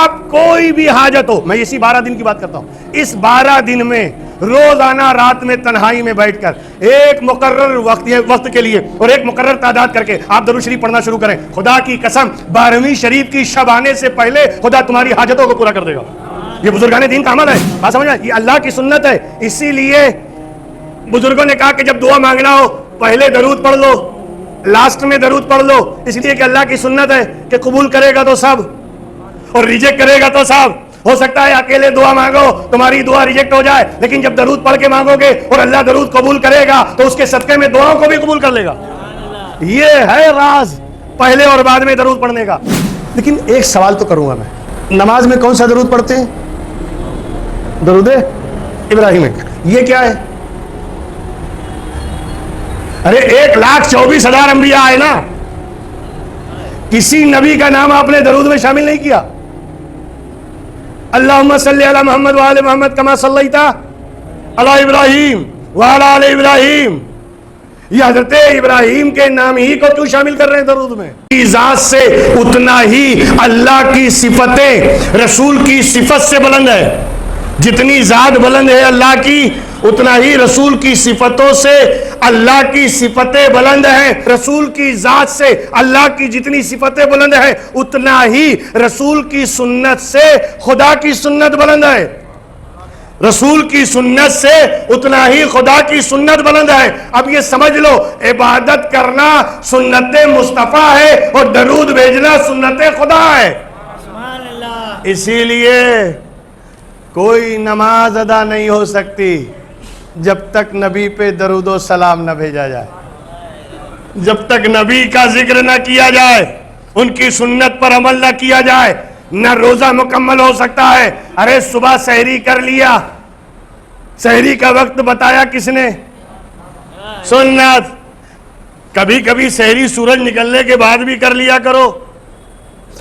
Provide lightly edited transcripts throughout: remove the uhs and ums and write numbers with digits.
آپ کوئی بھی حاجت ہو، میں اسی 12 دن کی بات کرتا ہوں، اس 12 دن میں روزانہ رات میں تنہائی میں بیٹھ کر ایک مقرر وقت کے لیے اور ایک مقرر تعداد کر کے آپ درود شریف پڑھنا شروع کریں، خدا کی قسم 12ویں شریف کی شب آنے سے پہلے خدا تمہاری حاجتوں کو پورا کر دے گا۔ یہ بزرگان دین کا عمل ہے، بات سمجھ میں؟ یہ اللہ کی سنت ہے۔ اسی لیے بزرگوں نے کہا کہ جب دعا مانگنا ہو پہلے درود پڑھ لو، لاسٹ میں درود پڑھ لو، اس لیے کہ اللہ کی سنت ہے کہ قبول کرے گا تو سب اور ریجیکٹ کرے گا تو سب۔ ہو سکتا ہے اکیلے دعا مانگو تمہاری دعا ریجیکٹ ہو جائے، لیکن جب درود پڑھ کے مانگو گے اور اللہ درود قبول کرے گا تو اس کے صدقے میں دعاؤں کو بھی قبول کر لے گا۔ یہ ہے راز پہلے اور بعد میں درود پڑھنے کا۔ لیکن ایک سوال تو کروں گا میں، نماز میں کون سا درود پڑھتے ہیں؟ درود ابراہیم ہے۔ یہ کیا ہے؟ ارے 1,24,000 انبیاء آئے نا، کسی نبی کا نام آپ نے درود میں شامل نہیں کیا۔ اللہم صلی علی محمد وآل محمد کما صلیت علی ابراہیم وعلی آل ابراہیم، یہ حضرت ابراہیم کے نام ہی کو کیوں شامل کر رہے ہیں درود میں؟ ذات سے اتنا ہی اللہ کی صفتیں رسول کی صفت سے بلند ہے، جتنی ذات بلند ہے اللہ کی اتنا ہی رسول کی صفتوں سے اللہ کی صفتیں بلند ہیں۔ رسول کی ذات سے اللہ کی جتنی صفتیں بلند ہیں اتنا ہی رسول کی سنت سے خدا کی سنت بلند ہے، رسول کی سنت سے اتنا ہی خدا کی سنت بلند ہے۔ اب یہ سمجھ لو، عبادت کرنا سنت مصطفیٰ ہے اور درود بھیجنا سنت خدا ہے۔ اسی لیے کوئی نماز ادا نہیں ہو سکتی جب تک نبی پہ درود و سلام نہ بھیجا جائے، جب تک نبی کا ذکر نہ کیا جائے، ان کی سنت پر عمل نہ کیا جائے، نہ روزہ مکمل ہو سکتا ہے۔ ارے صبح سحری کر لیا، سحری کا وقت بتایا کس نے؟ سنت۔ کبھی کبھی سحری سورج نکلنے کے بعد بھی کر لیا کرو،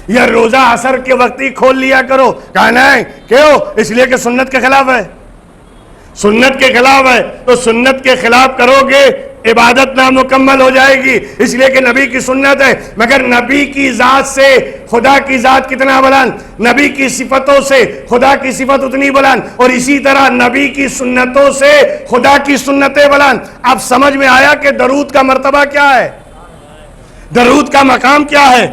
یا روزہ عصر کے وقت ہی کھول لیا کرو۔ کہا نہیں، کیوں؟ اس لیے کہ سنت کے خلاف ہے، سنت کے خلاف ہے، تو سنت کے خلاف کرو گے عبادت نامکمل ہو جائے گی، اس لیے کہ نبی کی سنت ہے۔ مگر نبی کی ذات سے خدا کی ذات کتنا بلند، نبی کی صفتوں سے خدا کی صفت اتنی بلند، اور اسی طرح نبی کی سنتوں سے خدا کی سنتیں بلند۔ اب سمجھ میں آیا کہ درود کا مرتبہ کیا ہے، درود کا مقام کیا ہے،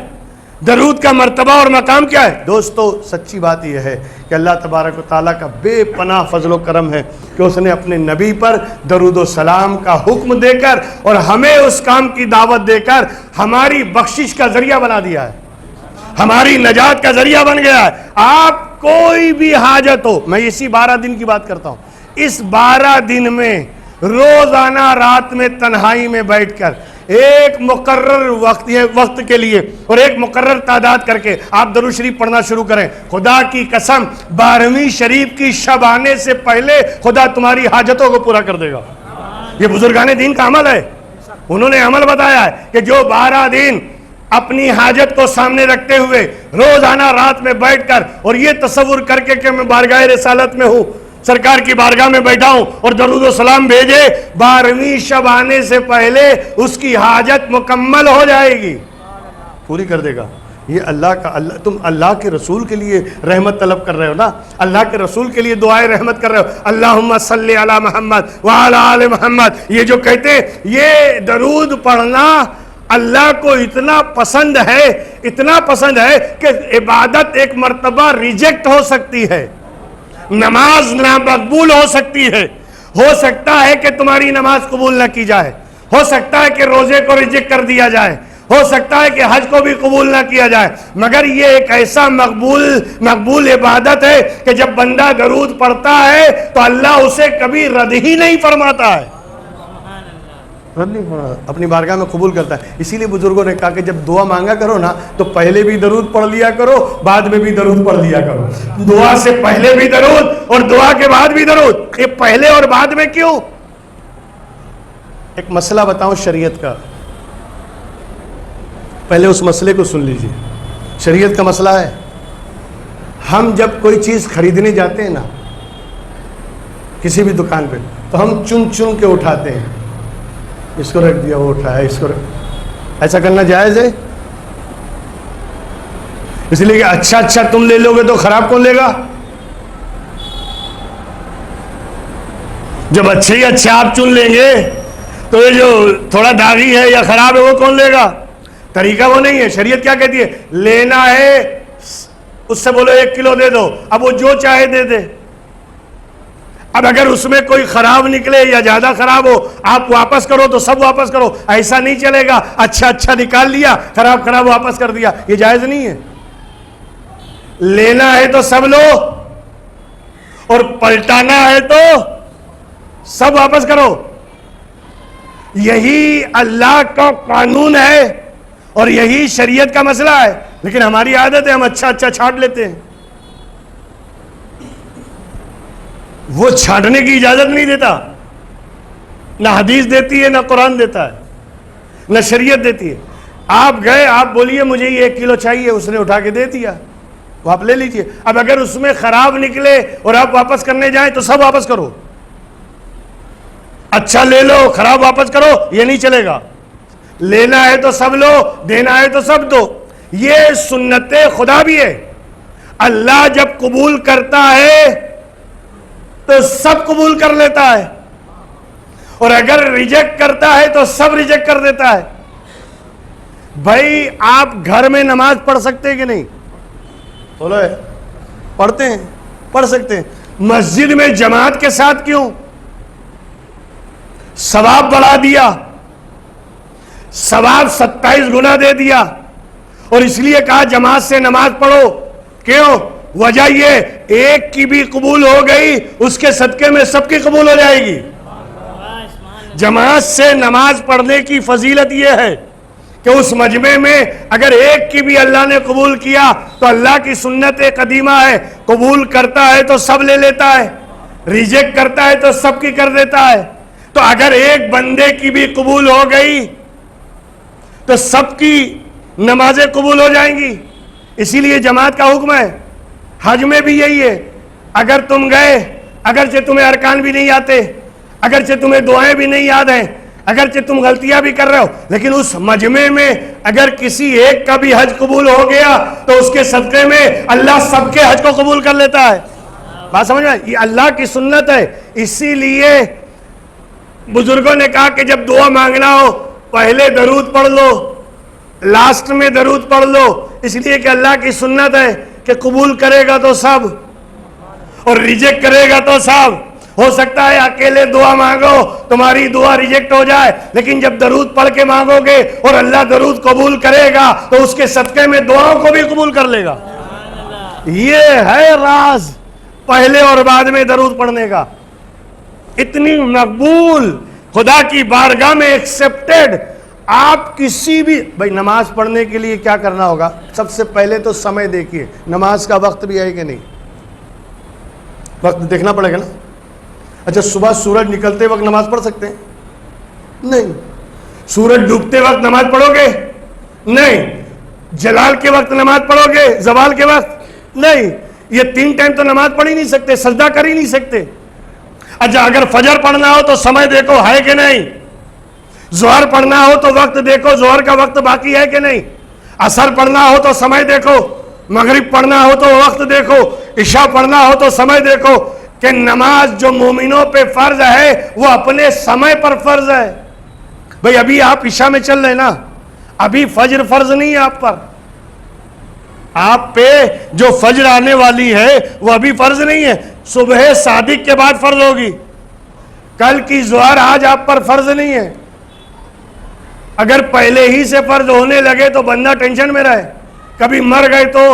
درود کا مرتبہ اور مقام کیا ہے؟ دوستو سچی بات یہ ہے کہ اللہ تبارک و تعالیٰ کا بے پناہ فضل و کرم ہے کہ اس نے اپنے نبی پر درود و سلام کا حکم دے کر اور ہمیں اس کام کی دعوت دے کر ہماری بخشش کا ذریعہ بنا دیا ہے، ہماری نجات کا ذریعہ بن گیا ہے۔ آپ کوئی بھی حاجت ہو، میں اسی 12 دن کی بات کرتا ہوں، اس 12 دن میں روزانہ رات میں تنہائی میں بیٹھ کر ایک مقرر وقت کے لیے اور ایک مقرر تعداد کر کے آپ درود شریف پڑھنا شروع کریں، خدا کی قسم 12ویں شریف کی شب آنے سے پہلے خدا تمہاری حاجتوں کو پورا کر دے گا۔ یہ بزرگان دین کا عمل ہے، انہوں نے عمل بتایا ہے کہ جو 12 دن اپنی حاجت کو سامنے رکھتے ہوئے روزانہ رات میں بیٹھ کر اور یہ تصور کر کے کہ میں بارگاہ رسالت میں ہوں، سرکار کی بارگاہ میں بیٹھا ہوں اور درود و سلام بھیجے، 12ویں شب آنے سے پہلے اس کی حاجت مکمل ہو جائے گی، پوری کر دے گا۔ یہ اللہ کا، تم اللہ کے رسول کے لیے رحمت طلب کر رہے ہو نا، اللہ کے رسول کے لیے دعائے رحمت کر رہے ہو، اللہم صلی علی محمد وعلی آل محمد، یہ جو کہتے ہیں یہ درود پڑھنا اللہ کو اتنا پسند ہے، اتنا پسند ہے کہ عبادت ایک مرتبہ ریجیکٹ ہو سکتی ہے، نماز نامقبول ہو سکتی ہے، ہو سکتا ہے کہ تمہاری نماز قبول نہ کی جائے، ہو سکتا ہے کہ روزے کو ریجیکٹ کر دیا جائے، ہو سکتا ہے کہ حج کو بھی قبول نہ کیا جائے، مگر یہ ایک ایسا مقبول عبادت ہے کہ جب بندہ درود پڑھتا ہے تو اللہ اسے کبھی رد ہی نہیں فرماتا ہے، اپنی بارگاہ میں قبول کرتا ہے۔ اسی لیے بزرگوں نے کہا کہ جب دعا مانگا کرو نا تو پہلے بھی درود پڑھ لیا کرو، بعد میں بھی درود پڑھ لیا کرو، دعا سے پہلے بھی درود اور دعا کے بعد بھی درود۔ یہ پہلے اور بعد میں کیوں؟ ایک مسئلہ بتاؤں شریعت کا، پہلے اس مسئلے کو سن لیجئے۔ شریعت کا مسئلہ ہے، ہم جب کوئی چیز خریدنے جاتے ہیں نا کسی بھی دکان پہ تو ہم چن چن کے اٹھاتے ہیں، اس کو رکھ دیا وہ اٹھایا، اس کو ایسا کرنا جائز ہے؟ اس لیے کہ اچھا اچھا تم لے لو گے تو خراب کون لے گا؟ جب اچھے ہی اچھے آپ چن لیں گے تو یہ جو تھوڑا داغی ہے یا خراب ہے وہ کون لے گا؟ طریقہ وہ نہیں ہے. شریعت کیا کہتی ہے؟ لینا ہے اس سے بولو 1 کلو دے دو، اب وہ جو چاہے دے دے. اب اگر اس میں کوئی خراب نکلے یا زیادہ خراب ہو آپ واپس کرو تو سب واپس کرو. ایسا نہیں چلے گا اچھا اچھا نکال لیا خراب خراب واپس کر دیا، یہ جائز نہیں ہے. لینا ہے تو سب لو اور پلٹانا ہے تو سب واپس کرو. یہی اللہ کا قانون ہے اور یہی شریعت کا مسئلہ ہے. لیکن ہماری عادت ہے ہم اچھا اچھا چھانٹ لیتے ہیں. وہ چھانٹنے کی اجازت نہیں دیتا، نہ حدیث دیتی ہے، نہ قرآن دیتا ہے، نہ شریعت دیتی ہے. آپ گئے آپ بولیے مجھے یہ 1 کلو چاہیے، اس نے اٹھا کے دے دیا، وہ آپ لے لیجئے. اب اگر اس میں خراب نکلے اور آپ واپس کرنے جائیں تو سب واپس کرو. اچھا لے لو خراب واپس کرو، یہ نہیں چلے گا. لینا ہے تو سب لو، دینا ہے تو سب دو. یہ سنت خدا بھی ہے. اللہ جب قبول کرتا ہے تو سب قبول کر لیتا ہے، اور اگر ریجیکٹ کرتا ہے تو سب ریجیکٹ کر دیتا ہے. بھائی آپ گھر میں نماز پڑھ سکتے ہیں کہ نہیں؟ بولو پڑھتے ہیں، پڑھ سکتے ہیں. مسجد میں جماعت کے ساتھ کیوں؟ ثواب بڑھا دیا، ثواب 27 گنا دے دیا، اور اس لیے کہا جماعت سے نماز پڑھو. کیوں؟ وجہ یہ ایک کی بھی قبول ہو گئی اس کے صدقے میں سب کی قبول ہو جائے گی. جماعت سے نماز پڑھنے کی فضیلت یہ ہے کہ اس مجمع میں اگر ایک کی بھی اللہ نے قبول کیا تو اللہ کی سنت قدیمہ ہے، قبول کرتا ہے تو سب لے لیتا ہے، ریجیکٹ کرتا ہے تو سب کی کر دیتا ہے. تو اگر ایک بندے کی بھی قبول ہو گئی تو سب کی نمازیں قبول ہو جائیں گی. اسی لیے جماعت کا حکم ہے. حج میں بھی یہی ہے. اگر تم گئے، اگرچہ تمہیں ارکان بھی نہیں آتے، اگرچہ تمہیں دعائیں بھی نہیں یاد ہیں، اگرچہ تم غلطیاں بھی کر رہے ہو، لیکن اس مجمع میں اگر کسی ایک کا بھی حج قبول ہو گیا تو اس کے صدقے میں اللہ سب کے حج کو قبول کر لیتا ہے. بات سمجھ میں؟ یہ اللہ کی سنت ہے. اسی لیے بزرگوں نے کہا کہ جب دعا مانگنا ہو پہلے درود پڑھ لو، لاسٹ میں درود پڑھ لو. اس لیے کہ اللہ کی سنت ہے کہ قبول کرے گا تو سب اور ریجیکٹ کرے گا تو سب. ہو سکتا ہے اکیلے دعا مانگو تمہاری دعا ریجیکٹ ہو جائے، لیکن جب درود پڑھ کے مانگو گے اور اللہ درود قبول کرے گا تو اس کے صدقے میں دعاؤں کو بھی قبول کر لے گا. یہ ہے راز پہلے اور بعد میں درود پڑھنے کا. اتنی مقبول، خدا کی بارگاہ میں ایکسپٹڈ. آپ کسی بھی بھائی نماز پڑھنے کے لیے کیا کرنا ہوگا؟ سب سے پہلے تو سمے دیکھیے، نماز کا وقت بھی ہے کہ نہیں؟ وقت دیکھنا پڑے گا نا. اچھا صبح سورج نکلتے وقت نماز پڑھ سکتے ہیں؟ نہیں. سورج ڈوبتے وقت نماز پڑھو گے؟ نہیں. جلال کے وقت نماز پڑھو گے؟ زوال کے وقت؟ نہیں. یہ 3 ٹائم تو نماز پڑھ ہی نہیں سکتے، سجدہ کر ہی نہیں سکتے. اچھا اگر فجر پڑھنا ہو تو سمے دیکھو ہے کہ نہیں، ظہر پڑھنا ہو تو وقت دیکھو ظہر کا وقت باقی ہے کہ نہیں، عصر پڑھنا ہو تو سمے دیکھو، مغرب پڑھنا ہو تو وقت دیکھو، عشاء پڑھنا ہو تو سمے دیکھو. کہ نماز جو مومنوں پہ فرض ہے وہ اپنے سمے پر فرض ہے. بھئی ابھی آپ عشاء میں چل رہے نا، ابھی فجر فرض نہیں ہے آپ پر. آپ پہ جو فجر آنے والی ہے وہ ابھی فرض نہیں ہے، صبح صادق کے بعد فرض ہوگی. کل کی ظہر آج آپ پر فرض نہیں ہے. اگر پہلے ہی سے فرض ہونے لگے تو بندہ ٹینشن میں رہے، کبھی مر گئے تو،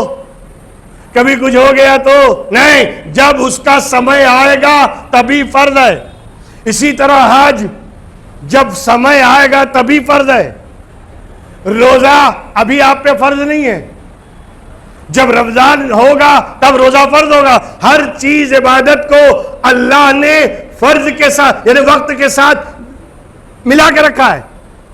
کبھی کچھ ہو گیا تو نہیں. جب اس کا سمے آئے گا تبھی فرض ہے. اسی طرح حج جب سمے آئے گا تبھی فرض ہے. روزہ ابھی آپ پہ فرض نہیں ہے، جب رمضان ہوگا تب روزہ فرض ہوگا. ہر چیز عبادت کو اللہ نے فرض کے ساتھ یعنی وقت کے ساتھ ملا کے رکھا ہے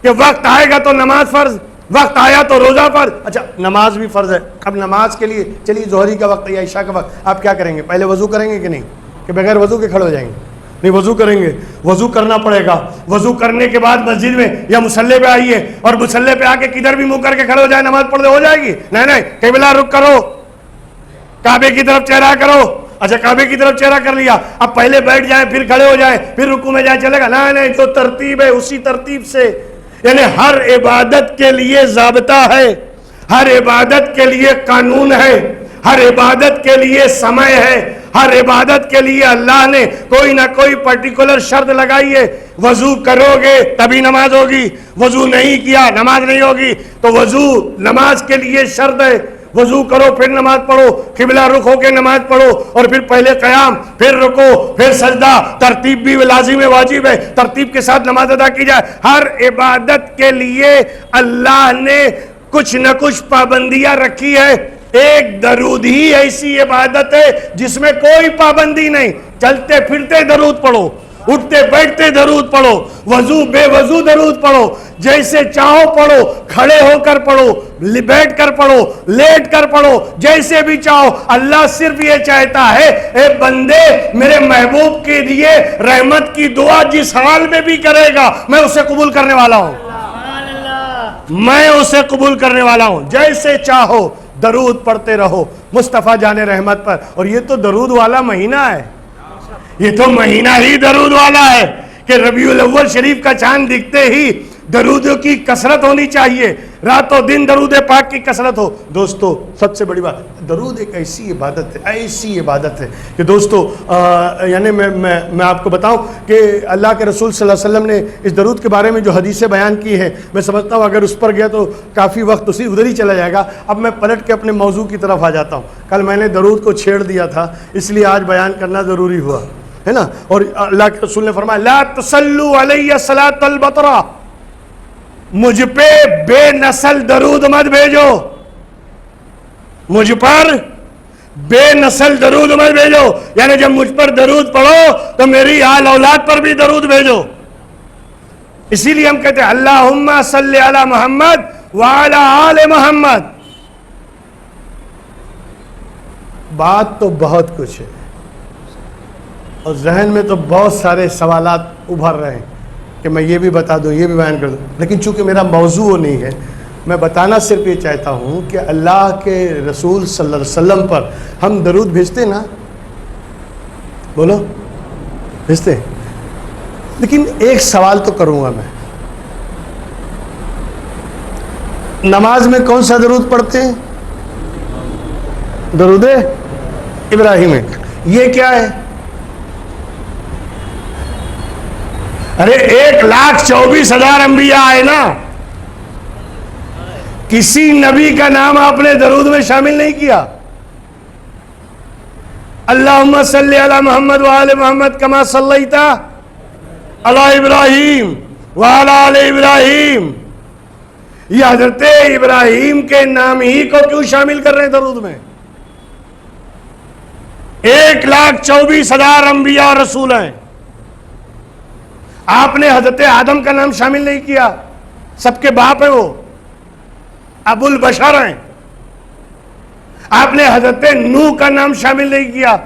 کہ وقت آئے گا تو نماز فرض، وقت آیا تو روزہ فرض. اچھا نماز بھی فرض ہے. اب نماز کے لیے چلیے ظہری کا وقت یا عشاء کا وقت آپ کیا کریں گے؟ پہلے وضو کریں گے کہ نہیں؟ کہ بغیر وضو کے کھڑے ہو جائیں گے؟ نہیں وضو کریں گے، وضو کرنا پڑے گا، وضو کرنے کے بعد مسجد میں یا مصلی پہ آئیے اور مصلی پہ آ کے کدھر بھی منہ کر کے کھڑے ہو جائے نماز پڑھ دے ہو جائے گی؟ نہیں، قبلہ رخ کرو، کعبے کی طرف چہرہ کرو. اچھا کعبے کی طرف چہرہ کر لیا، اب پہلے بیٹھ جائیں پھر کھڑے ہو جائیں پھر رکوع میں جائیں، چلے گا؟ نہیں، جو ترتیب ہے اسی ترتیب سے. یعنی ہر عبادت کے لیے ضابطہ ہے، ہر عبادت کے لیے قانون ہے، ہر عبادت کے لیے سمے ہے، ہر عبادت کے لیے اللہ نے کوئی نہ کوئی پرٹیکولر شرط لگائی ہے. وضو کرو گے تبھی نماز ہوگی، وضو نہیں کیا نماز نہیں ہوگی. تو وضو نماز کے لیے شرط ہے، وضو کرو پھر نماز پڑھو، قبلہ رخ ہو کے نماز پڑھو، اور پھر پہلے قیام پھر رکوع پھر سجدہ. ترتیب بھی لازم ہے، واجب ہے، ترتیب کے ساتھ نماز ادا کی جائے. ہر عبادت کے لیے اللہ نے کچھ نہ کچھ پابندیاں رکھی ہے. ایک درود ہی ایسی عبادت ہے جس میں کوئی پابندی نہیں، چلتے پھرتے درود پڑھو، اٹھتے بیٹھتے درود پڑھو، وضو بے وضو درود پڑھو، جیسے چاہو پڑھو، کھڑے ہو کر پڑھو، بیٹھ کر پڑھو، لیٹ کر پڑھو، جیسے بھی چاہو. اللہ صرف یہ چاہتا ہے اے بندے میرے محبوب کے لیے رحمت کی دعا جس حال میں بھی کرے گا میں اسے قبول کرنے والا ہوں، میں اسے قبول کرنے والا ہوں. جیسے چاہو درود پڑھتے رہو مصطفیٰ جان رحمت پر. اور یہ تو درود والا مہینہ ہے، یہ تو مہینہ ہی درود والا ہے کہ ربیع الاول شریف کا چاند دکھتے ہی درودوں کی کثرت ہونی چاہیے، رات و دن درود پاک کی کثرت ہو. دوستو سب سے بڑی بات، درود ایک ایسی عبادت ہے کہ دوستو یعنی میں آپ کو بتاؤں کہ اللہ کے رسول صلی اللہ علیہ وسلم نے اس درود کے بارے میں جو حدیثیں بیان کی ہیں، میں سمجھتا ہوں اگر اس پر گیا تو کافی وقت ادھر ہی چلا جائے گا. اب میں پلٹ کے اپنے موضوع کی طرف آ جاتا ہوں. کل میں نے درود کو چھیڑ دیا تھا اس لیے آج بیان کرنا ضروری ہوا ہے نا. اور اللہ کے رسول نے فرمایا لا تصلوا علی صلاۃ البطرہ، مجھ پہ بے نسل درود مت بھیجو، مجھ پر بے نسل درود مت بھیجو. یعنی جب مجھ پر درود پڑھو تو میری آل اولاد پر بھی درود بھیجو. اسی لیے ہم کہتے ہیں اللہم صلی علی محمد وعلی آل محمد. بات تو بہت کچھ ہے اور ذہن میں تو بہت سارے سوالات ابھر رہے ہیں کہ میں یہ بھی بتا دوں یہ بھی بیان کر دوں، لیکن چونکہ میرا موضوع نہیں ہے، میں بتانا صرف یہ چاہتا ہوں کہ اللہ کے رسول صلی اللہ علیہ وسلم پر ہم درود بھیجتے نا، بولو بھیجتے. لیکن ایک سوال تو کروں گا میں، نماز میں کون سا درود پڑھتے ہیں؟ درود ابراہیم. یہ کیا ہے؟ ارے 1,24,000 انبیاء آئے نا، کسی نبی کا نام آپ نے درود میں شامل نہیں کیا. اللہم صلی علی محمد وآل محمد کما صلیت علی ابراہیم وعلی آل ابراہیم. یہ حضرت ابراہیم کے نام ہی کو کیوں شامل کر رہے ہیں درود میں؟ 1,24,000 انبیاء اور رسول ہیں، آپ نے حضرت آدم کا نام شامل نہیں کیا، سب کے باپ ہیں، وہ ابو البشر ہیں. آپ نے حضرت نوح کا نام شامل نہیں کیا،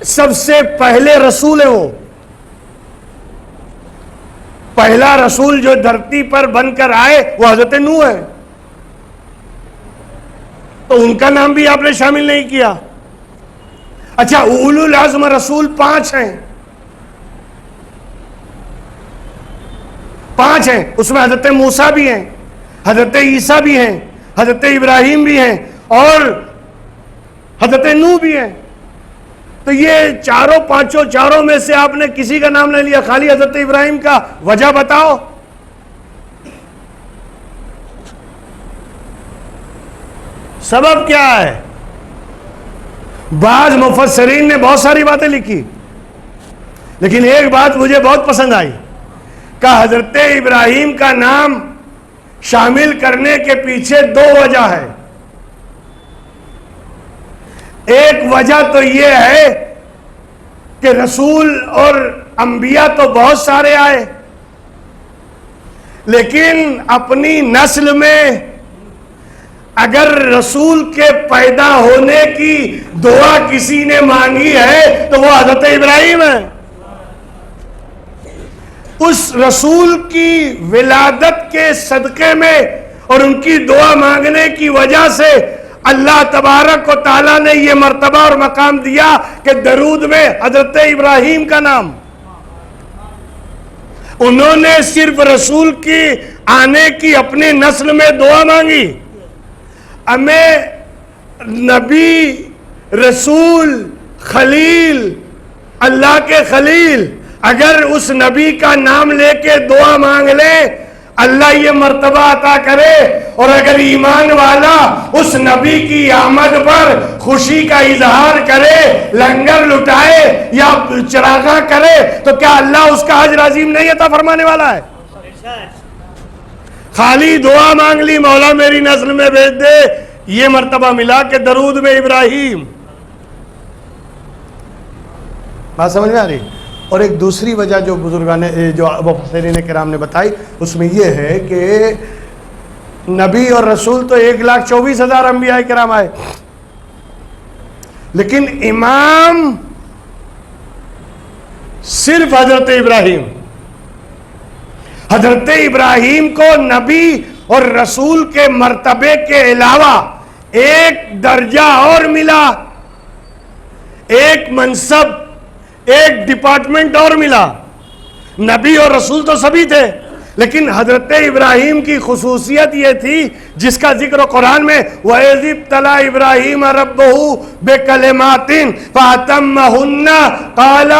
سب سے پہلے رسول ہیں، وہ پہلا رسول جو دھرتی پر بن کر آئے وہ حضرت نوح ہے، تو ان کا نام بھی آپ نے شامل نہیں کیا. اچھا اولو العزم رسول 5 ہیں، 5 ہیں، اس میں حضرت موسیٰ بھی ہیں، حضرت عیسیٰ بھی ہیں، حضرت ابراہیم بھی ہیں اور حضرت نوح بھی ہیں. تو یہ چاروں میں سے آپ نے کسی کا نام نہیں لیا، خالی حضرت ابراہیم کا. وجہ بتاؤ. سبب کیا ہے؟ بعض مفسرین نے بہت ساری باتیں لکھی، لیکن ایک بات مجھے بہت پسند آئی کہ حضرت ابراہیم کا نام شامل کرنے کے پیچھے 2 وجہ ہے. ایک وجہ تو یہ ہے کہ رسول اور انبیاء تو بہت سارے آئے، لیکن اپنی نسل میں اگر رسول کے پیدا ہونے کی دعا کسی نے مانگی ہے تو وہ حضرت ابراہیم ہے. اس رسول کی ولادت کے صدقے میں اور ان کی دعا مانگنے کی وجہ سے اللہ تبارک و تعالیٰ نے یہ مرتبہ اور مقام دیا کہ درود میں حضرت ابراہیم کا نام. انہوں نے صرف رسول کی آنے کی اپنی نسل میں دعا مانگی. ہمیں نبی، رسول، خلیل، اللہ کے خلیل اگر اس نبی کا نام لے کے دعا مانگ لے اللہ یہ مرتبہ عطا کرے. اور اگر ایمان والا اس نبی کی آمد پر خوشی کا اظہار کرے، لنگر لٹائے یا چراغاں کرے تو کیا اللہ اس کا اجر عظیم نہیں عطا فرمانے والا ہے؟ خالی دعا مانگ لی مولا میری نسل میں بھیج دے، یہ مرتبہ ملا کہ درود میں ابراہیم. بات سمجھ میں آ رہی؟ اور ایک دوسری وجہ جو بزرگان جو مفسرین کرام نے بتائی اس میں یہ ہے کہ نبی اور رسول تو 1,24,000 انبیاء کرام آئے، لیکن امام صرف حضرت ابراہیم. حضرت ابراہیم کو نبی اور رسول کے مرتبے کے علاوہ ایک درجہ اور ملا، ایک منصب، ایک ڈپارٹمنٹ اور ملا. نبی اور رسول تو سبھی تھے، لیکن حضرت ابراہیم کی خصوصیت یہ تھی جس کا ذکر قرآن میں وَإِذِ ابْتَلَىٰ إِبْرَاهِيمَ رَبُّهُ بِكَلِمَاتٍ فَأَتَمَّهُنَّ قَالَ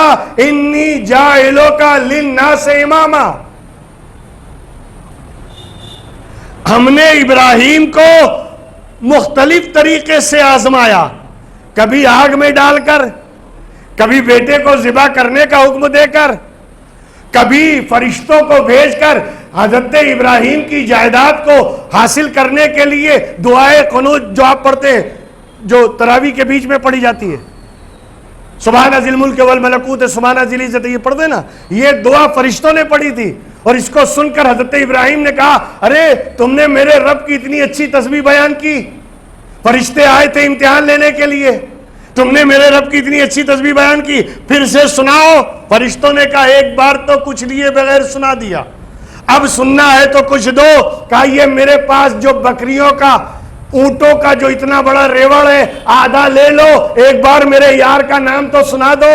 إِنِّي جَاعِلُكَ لِلنَّاسِ إِمَامًا. ہم نے ابراہیم کو مختلف طریقے سے آزمایا، کبھی آگ میں ڈال کر، کبھی بیٹے کو ذبح کرنے کا حکم دے کر، کبھی فرشتوں کو بھیج کر حضرت ابراہیم کی جائیداد کو حاصل کرنے کے لیے دعائے قنوت جو آپ پڑھتے ہیں، جو تراویح کے بیچ میں پڑھی جاتی ہے، سبحان ذی الملک والملکوت سبحان ذی العزت، یہ پڑھ دے نا، یہ دعا فرشتوں نے پڑھی تھی. اور اس کو سن کر حضرت ابراہیم نے کہا ارے تم نے میرے رب کی اتنی اچھی تسبیح بیان کی، فرشتے آئے تھے امتحان لینے کے لیے، تم نے میرے رب کی اتنی اچھی تسبیح بیان کی، پھر سے سناؤ. فرشتوں نے کہا ایک بار تو کچھ لیے بغیر سنا دیا، اب سننا ہے تو کچھ دو. کہا یہ میرے پاس جو بکریوں کا، اونٹوں کا جو اتنا بڑا ریوڑ ہے آدھا لے لو، ایک بار میرے یار کا نام تو سنا دو.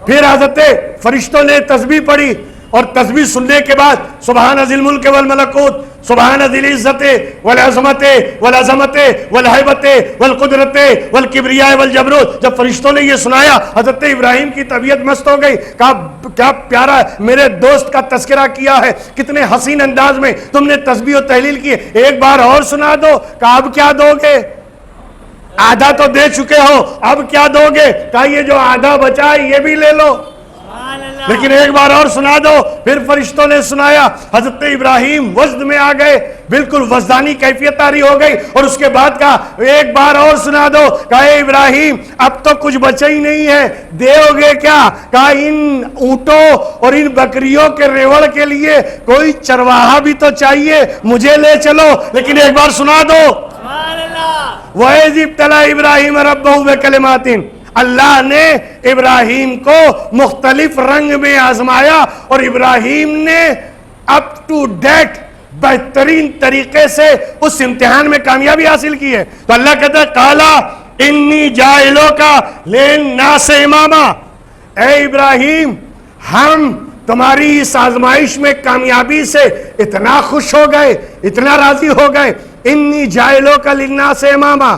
پھر حضرت فرشتوں نے تسبیح پڑھی اور تسبیح سننے کے بعد سبحان ذی الملک والملکوت سبحان ذی العزت والعظمت والعظمت والہیبت والقدرت والکبریاء والجبروت. جب فرشتوں نے یہ سنایا حضرت ابراہیم کی طبیعت مست ہو گئی. کہا کیا پیارا میرے دوست کا تذکرہ کیا ہے، کتنے حسین انداز میں تم نے تسبیح و تحلیل کی، ایک بار اور سنا دو. کہا اب کیا دو گے؟ آدھا تو دے چکے ہو، اب کیا دو گے؟ کہا یہ جو آدھا بچا ہے یہ بھی لے لو، لیکن ایک بار اور سنا دو. پھر فرشتوں نے سنایا، حضرت ابراہیم وزد میں آ گئے، بالکل وزدانی کیفیت طاری ہو گئی. اور اس کے بعد کہا ایک بار اور سنا دو. کہا اے ابراہیم اب تو کچھ بچا ہی نہیں ہے، دے گے کیا؟ کہا ان اونٹوں اور ان بکریوں کے ریوڑ کے لیے کوئی چرواہا بھی تو چاہیے، مجھے لے چلو، لیکن ایک بار سنا دو. وَإِذِ ابْتَلَىٰ إِبْرَاهِيمَ رَبُّهُ بِكَلِمَاتٍ. اللہ نے ابراہیم کو مختلف رنگ میں آزمایا اور ابراہیم نے اپ ٹو ڈیٹ بہترین طریقے سے اس امتحان میں کامیابی حاصل کی ہے. تو اللہ کہتا ہے قَالَ إِنِّي جَاعِلُكَ لِلنَّاسِ إِمَامًا. اے ابراہیم ہم تمہاری اس آزمائش میں کامیابی سے اتنا خوش ہو گئے، اتنا راضی ہو گئے. انی جائلوں کا للناس اماما.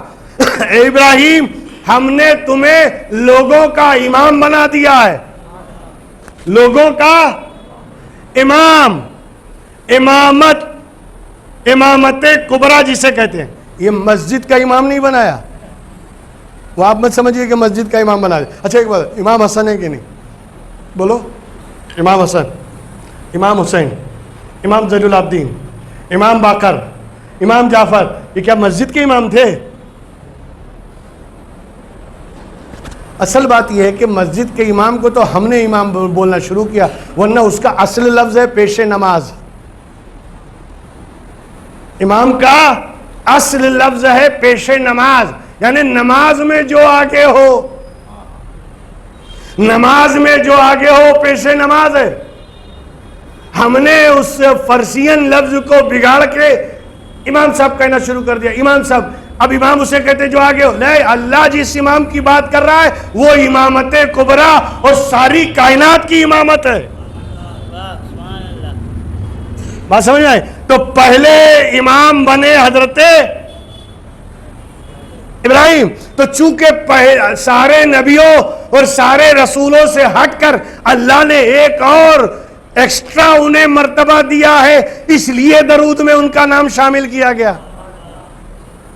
اے ابراہیم ہم نے تمہیں لوگوں کا امام بنا دیا ہے، لوگوں کا امام. امامت کبرا جسے کہتے ہیں. یہ مسجد کا امام نہیں بنایا، وہ آپ مت سمجھئے کہ مسجد کا امام بنا دیا. اچھا ایک بات، امام حسن ہے کہ نہیں؟ بولو. امام حسن، امام حسین، امام زین العابدین، امام باقر، امام جعفر، یہ کیا مسجد کے امام تھے؟ اصل بات یہ ہے کہ مسجد کے امام کو تو ہم نے امام بولنا شروع کیا، ورنہ اس کا اصل لفظ ہے پیش نماز. امام کا اصل لفظ ہے پیش نماز، یعنی نماز میں جو آگے ہو، نماز میں جو آگے ہو پیش نماز ہے۔ ہم نے اس فرسین لفظ کو بگاڑ کے امام صاحب کہنا شروع کر دیا، امام صاحب، اب امام اسے کہتے جو آگے ہو۔ نہیں، اللہ جس امام کی بات کر رہا ہے وہ امامت کبریٰ اور ساری کائنات کی امامت ہے۔ بات سمجھ آئے؟ تو پہلے امام بنے حضرت ابراہیم، تو چونکہ سارے نبیوں اور سارے رسولوں سے ہٹ کر اللہ نے ایک اور ایکسٹرا انہیں مرتبہ دیا ہے، اس لیے درود میں ان کا نام شامل کیا گیا۔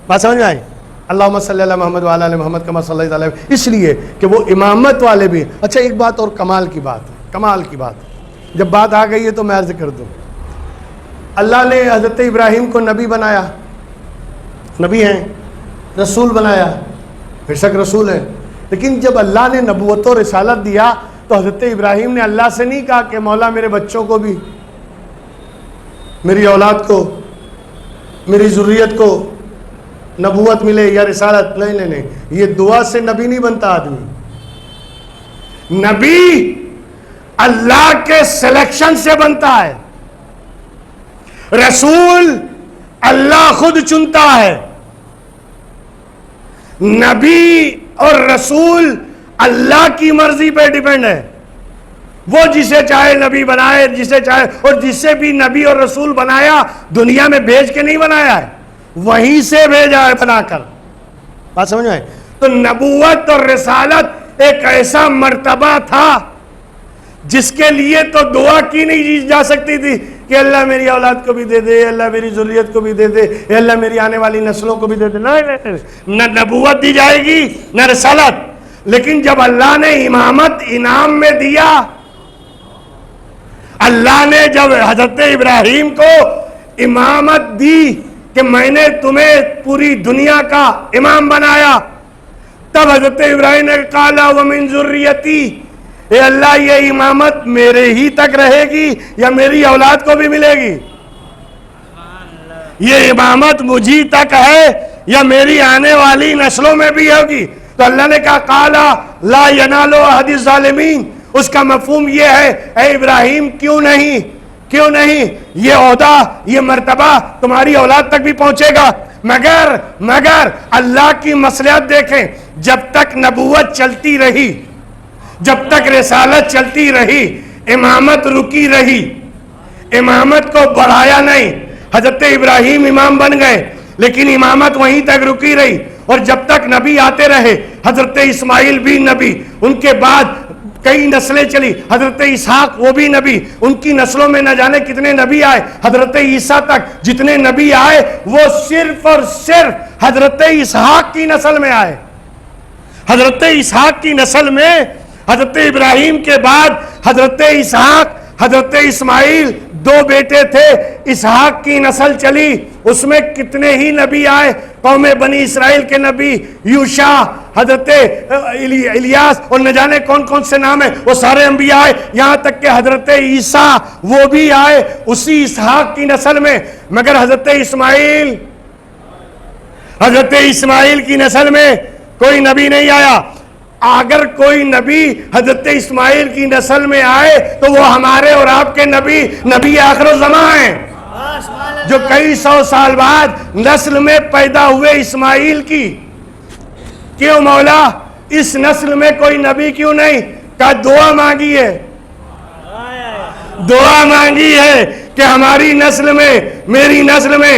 بات سمجھ آئے؟ اللہم صلی اللہ محمد وعلی آل محمد کما صلیت علیہ، اس لیے کہ وہ امامت والے بھی۔ اچھا ایک بات اور کمال کی بات ہے، کمال کی بات، جب بات آ گئی ہے تو میں عرض کر دوں، اللہ نے حضرت ابراہیم کو نبی بنایا، نبی ہیں، رسول بنایا، بے شک رسول ہے، لیکن جب اللہ نے نبوت و رسالت دیا تو حضرت ابراہیم نے اللہ سے نہیں کہا کہ مولا میرے بچوں کو بھی، میری اولاد کو، میری ذریت کو نبوت ملے یا رسالت۔ نہیں نہیں، یہ دعا سے نبی نہیں بنتا آدمی، نبی اللہ کے سلیکشن سے بنتا ہے، رسول اللہ خود چنتا ہے۔ نبی اور رسول اللہ کی مرضی پہ ڈیپینڈ ہے، وہ جسے چاہے نبی بنائے، جسے چاہے، اور جسے بھی نبی اور رسول بنایا دنیا میں بھیج کے نہیں بنایا ہے، وہیں سے بھیجا ہے بنا کر۔ بات سمجھ میں؟ تو نبوت اور رسالت ایک ایسا مرتبہ تھا جس کے لیے تو دعا کی نہیں جا سکتی تھی کہ اللہ میری اولاد کو بھی دے دے، اللہ میری ذریت کو بھی دے دے، اللہ میری آنے والی نسلوں کو بھی دے دے۔ نہ نبوت دی جائے گی نہ رسالت، لیکن جب اللہ نے امامت انعام میں دیا، اللہ نے جب حضرت ابراہیم کو امامت دی کہ میں نے تمہیں پوری دنیا کا امام بنایا، تب حضرت ابراہیم نے کہا ومن ذریتی، اے اللہ یہ امامت میرے ہی تک رہے گی یا میری اولاد کو بھی ملے گی؟ یہ امامت مجھی تک ہے یا میری آنے والی نسلوں میں بھی ہوگی؟ تو اللہ نے کہا قالا لا ینال احد الظالمین، اس کا مفہوم یہ ہے اے ابراہیم کیوں نہیں یہ عہدہ، یہ مرتبہ تمہاری اولاد تک بھی پہنچے گا، مگر اللہ کی مصلحت دیکھیں، جب تک نبوت چلتی رہی، جب تک رسالت چلتی رہی، امامت رکی رہی، امامت کو بڑھایا نہیں۔ حضرت ابراہیم امام بن گئے لیکن امامت وہیں تک رکی رہی، اور جب تک نبی آتے رہے، حضرت اسماعیل بھی نبی، ان کے بعد کئی نسلیں چلی، حضرت اسحاق وہ بھی نبی، ان کی نسلوں میں نہ جانے کتنے نبی آئے، حضرت عیسیٰ تک جتنے نبی آئے وہ صرف اور صرف حضرت اسحاق کی نسل میں آئے۔ حضرت اسحاق کی نسل میں حضرت ابراہیم کے بعد حضرت اسحاق، حضرت اسماعیل، دو بیٹے تھے، اسحاق کی نسل چلی، اس میں کتنے ہی نبی آئے، قوم بنی اسرائیل کے نبی، یوشع، حضرت الیاس، اور نہ جانے کون کون سے نام ہیں، وہ سارے انبیاء آئے، یہاں تک کہ حضرت عیسیٰ وہ بھی آئے اسی اسحاق کی نسل میں۔ مگر حضرت اسماعیل کی نسل میں کوئی نبی نہیں آیا۔ اگر کوئی نبی حضرت اسماعیل کی نسل میں آئے تو وہ ہمارے اور آپ کے نبی آخر الزماں ہیں، جو کئی سو سال بعد نسل میں پیدا ہوئے اسماعیل کی۔ کیوں مولا اس نسل میں کوئی نبی کیوں نہیں؟ کہا دعا مانگی ہے، دعا مانگی ہے کہ ہماری نسل میں، میری نسل میں،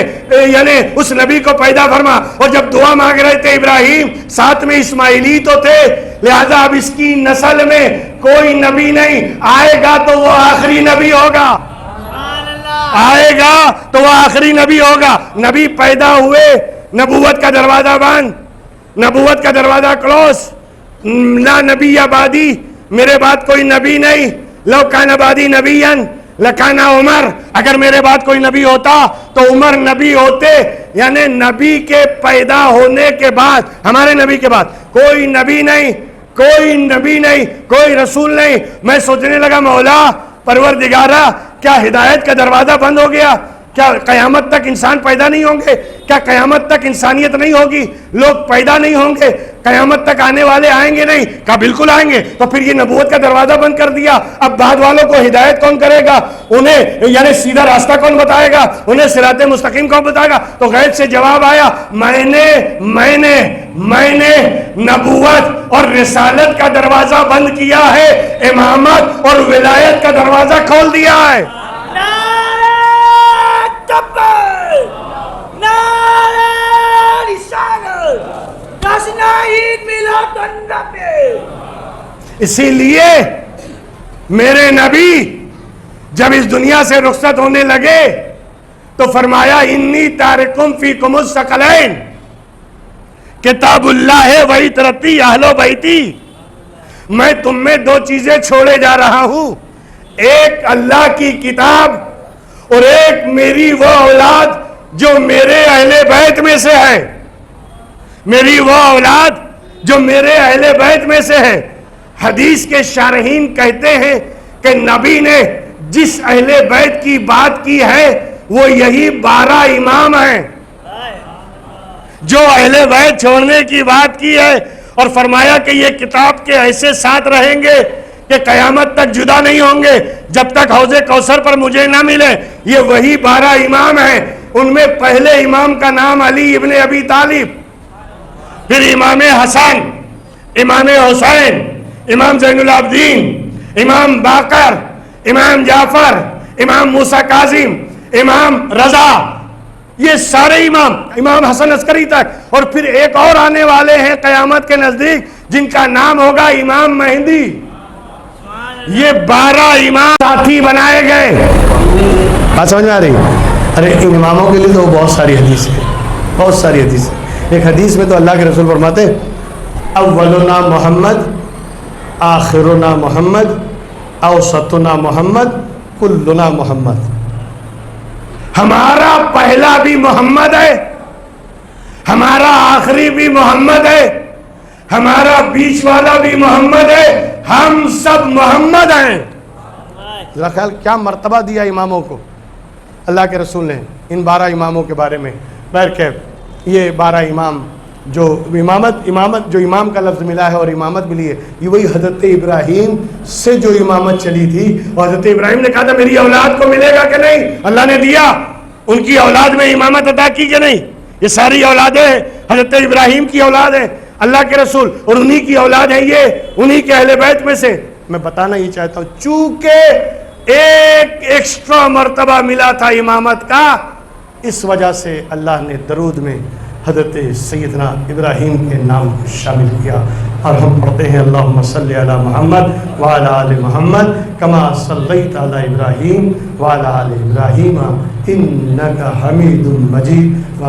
یعنی اس نبی کو پیدا فرما۔ اور جب دعا مانگ رہے تھے ابراہیم، ساتھ میں اسماعیلی تو تھے، لہذا اب اس کی نسل میں کوئی نبی نہیں آئے گا تو وہ آخری نبی ہوگا، آئے گا تو وہ آخری نبی ہوگا۔ نبی پیدا ہوئے، نبوت کا دروازہ بند، نبوت کا دروازہ کلوز، لا نبی بعدی، میرے بعد کوئی نبی نہیں، لو کان بعدی نبیا لکان عمر، اگر میرے بعد کوئی نبی ہوتا تو عمر نبی ہوتے، یعنی نبی کے پیدا ہونے کے بعد، ہمارے نبی کے بعد کوئی نبی نہیں، کوئی رسول نہیں۔ میں سوچنے لگا مولا پروردگارا کیا ہدایت کا دروازہ بند ہو گیا؟ کیا قیامت تک انسان پیدا نہیں ہوں گے؟ کیا قیامت تک انسانیت نہیں ہوگی؟ لوگ پیدا نہیں ہوں گے؟ قیامت تک آنے والے آئیں گے نہیں؟ کہا بالکل آئیں گے. تو پھر یہ نبوت کا دروازہ بند کر دیا. اب بعد والوں کو ہدایت کون کرے گا؟ انہیں یعنی سیدھا راستہ کون بتائے گا؟ انہیں صراط مستقیم کون بتائے گا؟ تو غیب سے جواب آیا، میں نے نبوت اور رسالت کا دروازہ بند کیا ہے، امامت اور ولایت کا دروازہ کھول دیا ہے. اسی لیے میرے نبی جب اس دنیا سے رخصت ہونے لگے تو فرمایا انی تارکم فیکم الثقلین، کتاب اللہ و عترتی اہل بیتی، میں تم میں دو چیزیں چھوڑے جا رہا ہوں، ایک اللہ کی کتاب اور ایک میری وہ اولاد جو میرے اہل بیت میں سے ہے. میری وہ اولاد جو میرے اہل بیت میں سے ہے. حدیث کے شارحین کہتے ہیں کہ نبی نے جس اہل بیت کی بات کی ہے وہ یہی 12 امام ہیں جو اہل بیت چھوڑنے کی بات کی ہے، اور فرمایا کہ یہ کتاب کے ایسے ساتھ رہیں گے کہ قیامت تک جدا نہیں ہوں گے جب تک حوض کوثر پر مجھے نہ ملے. یہ وہی 12 امام ہیں. ان میں پہلے امام کا نام علی ابن ابی طالب، پھر امام حسن، امام حسین، امام زین العابدین، امام باقر، امام جعفر، امام موسیٰ کاظم، امام رضا، یہ سارے امام حسن عسکری تک. اور پھر ایک اور آنے والے ہیں قیامت کے نزدیک جن کا نام ہوگا امام مہدی. یہ 12 امام ساتھی بنائے گئے. بات سمجھ میں آ رہی؟ ارے ان اماموں کے لیے تو بہت ساری حدیث ہے، بہت ساری حدیث ہے. ایک حدیث میں تو اللہ کے رسول فرماتے اولنا محمد، آخرنا محمد، اوسطنا محمد، کلنا محمد. ہمارا پہلا بھی محمد ہے، ہمارا آخری بھی محمد ہے، ہمارا بیچ والا بھی محمد ہے، ہم سب محمد ہیں. ذرا خیال کیا مرتبہ دیا اماموں کو اللہ کے رسول نے ان 12 اماموں کے بارے میں. بہرکیف یہ 12 امام جو امامت جو امام کا لفظ ملا ہے اور امامت ملی ہے، یہ وہی حضرت ابراہیم سے جو امامت چلی تھی. اور حضرت ابراہیم نے کہا تھا میری اولاد کو ملے گا کہ نہیں، اللہ نے دیا. ان کی اولاد میں امامت عطا کی کہ نہیں؟ یہ ساری اولادیں حضرت ابراہیم کی اولاد ہیں اللہ کے رسول، اور انہی کی اولاد ہیں یہ، انہی کے اہل بیت میں سے. میں بتانا یہ چاہتا ہوں چونکہ ایک ایکسٹرا مرتبہ ملا تھا امامت کا، اس وجہ سے اللہ نے درود میں حضرت سیدنا ابراہیم کے نام کو شامل کیا. اور ہم پڑھتے ہیں اللہم صلی علی محمد وعلی آل محمد کما صلیت علی ابراہیم وعلی آل ابراہیم انک حمید مجید.